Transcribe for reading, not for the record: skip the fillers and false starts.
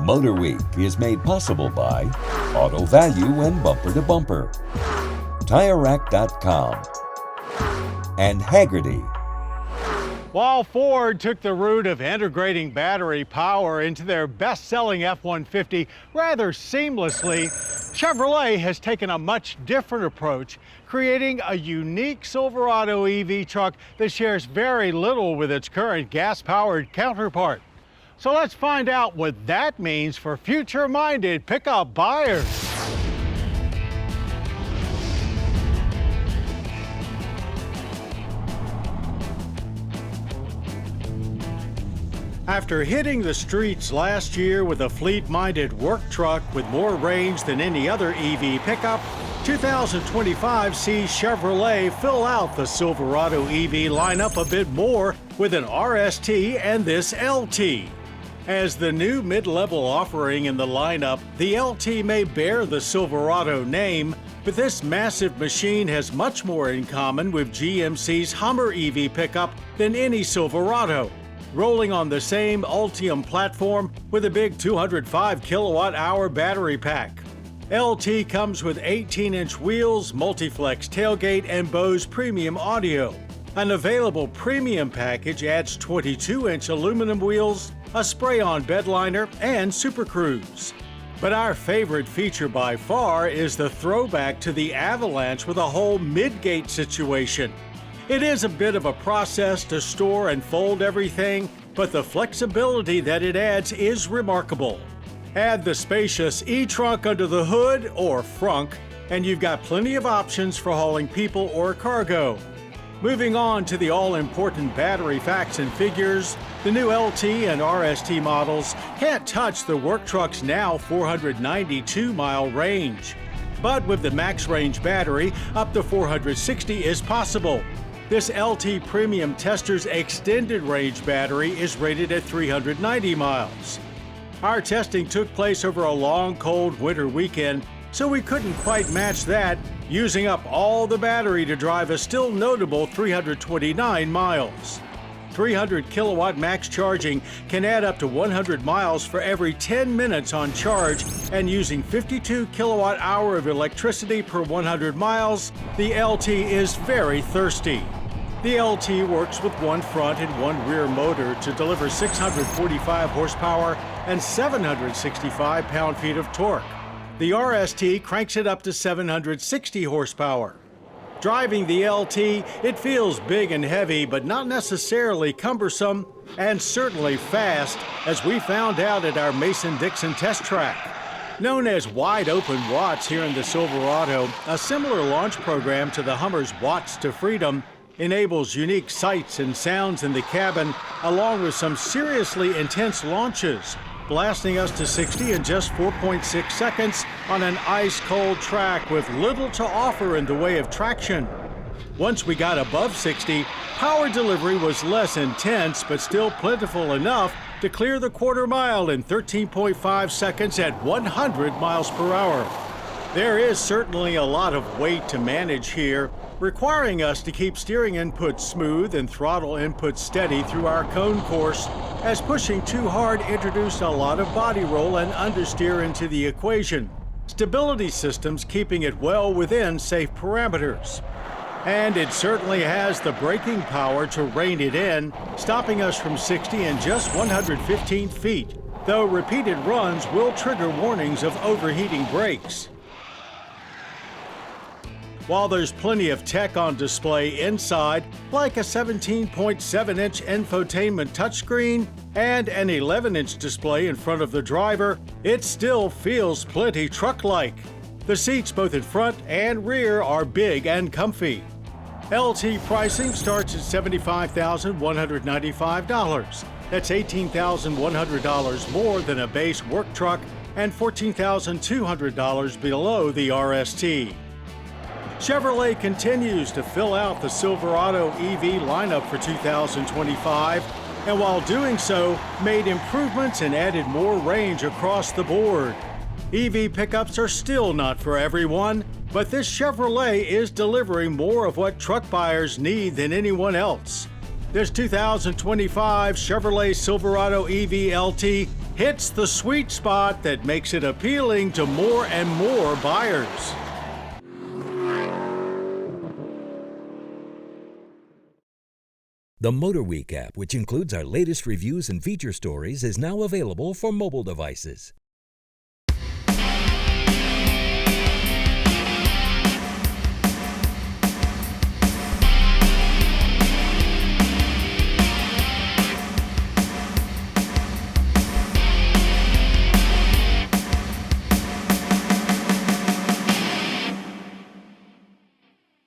MotorWeek is made possible by Auto Value and Bumper to Bumper, TireRack.com, and Haggerty. While Ford took the route of integrating battery power into their best-selling F-150 rather seamlessly, Chevrolet has taken a much different approach, creating a unique Silverado EV truck that shares very little with its current gas-powered counterpart. So let's find out what that means for future-minded pickup buyers. After hitting the streets last year with a fleet-minded work truck with more range than any other EV pickup, 2025 sees Chevrolet fill out the Silverado EV lineup a bit more with an RST and this LT. As the new mid-level offering in the lineup, the LT may bear the Silverado name, but this massive machine has much more in common with GMC's Hummer EV pickup than any Silverado. Rolling on the same Ultium platform with a big 205 kilowatt-hour battery pack. LT comes with 18-inch wheels, multi-flex tailgate, and Bose premium audio. An available premium package adds 22-inch aluminum wheels, a spray-on bed liner, and Super Cruise. But our favorite feature by far is the throwback to the Avalanche with a whole mid-gate situation. It is a bit of a process to store and fold everything, but the flexibility that it adds is remarkable. Add the spacious e-trunk under the hood or frunk, and you've got plenty of options for hauling people or cargo. Moving on to the all-important battery facts and figures, the new LT and RST models can't touch the work truck's now 492-mile range. But with the max range battery, up to 460 is possible. This LT Premium Tester's extended range battery is rated at 390 miles. Our testing took place over a long, cold winter weekend, so we couldn't quite match that, using up all the battery to drive a still notable 329 miles. 300 kilowatt max charging can add up to 100 miles for every 10 minutes on charge, and using 52 kilowatt hour of electricity per 100 miles, the LT is very thirsty. The LT works with one front and one rear motor to deliver 645 horsepower and 765 pound-feet of torque. The RST cranks it up to 760 horsepower. Driving the LT, it feels big and heavy, but not necessarily cumbersome, and certainly fast, as we found out at our Mason-Dixon test track. Known as Wide Open Watts here in the Silverado, a similar launch program to the Hummer's Watts to Freedom enables unique sights and sounds in the cabin, along with some seriously intense launches, blasting us to 60 in just 4.6 seconds on an ice-cold track with little to offer in the way of traction. Once we got above 60, power delivery was less intense, but still plentiful enough to clear the quarter mile in 13.5 seconds at 100 miles per hour. There is certainly a lot of weight to manage here, requiring us to keep steering input smooth and throttle input steady through our cone course, as pushing too hard introduced a lot of body roll and understeer into the equation. Stability systems keeping it well within safe parameters. And it certainly has the braking power to rein it in, stopping us from 60 in just 115 feet, though repeated runs will trigger warnings of overheating brakes. While there's plenty of tech on display inside, like a 17.7-inch infotainment touchscreen and an 11-inch display in front of the driver, it still feels plenty truck-like. The seats both in front and rear are big and comfy. LT pricing starts at $75,195. That's $18,100 more than a base work truck and $14,200 below the RST. Chevrolet continues to fill out the Silverado EV lineup for 2025, and while doing so, made improvements and added more range across the board. EV pickups are still not for everyone, but this Chevrolet is delivering more of what truck buyers need than anyone else. This 2025 Chevrolet Silverado EV LT hits the sweet spot that makes it appealing to more and more buyers. The MotorWeek app, which includes our latest reviews and feature stories, is now available for mobile devices.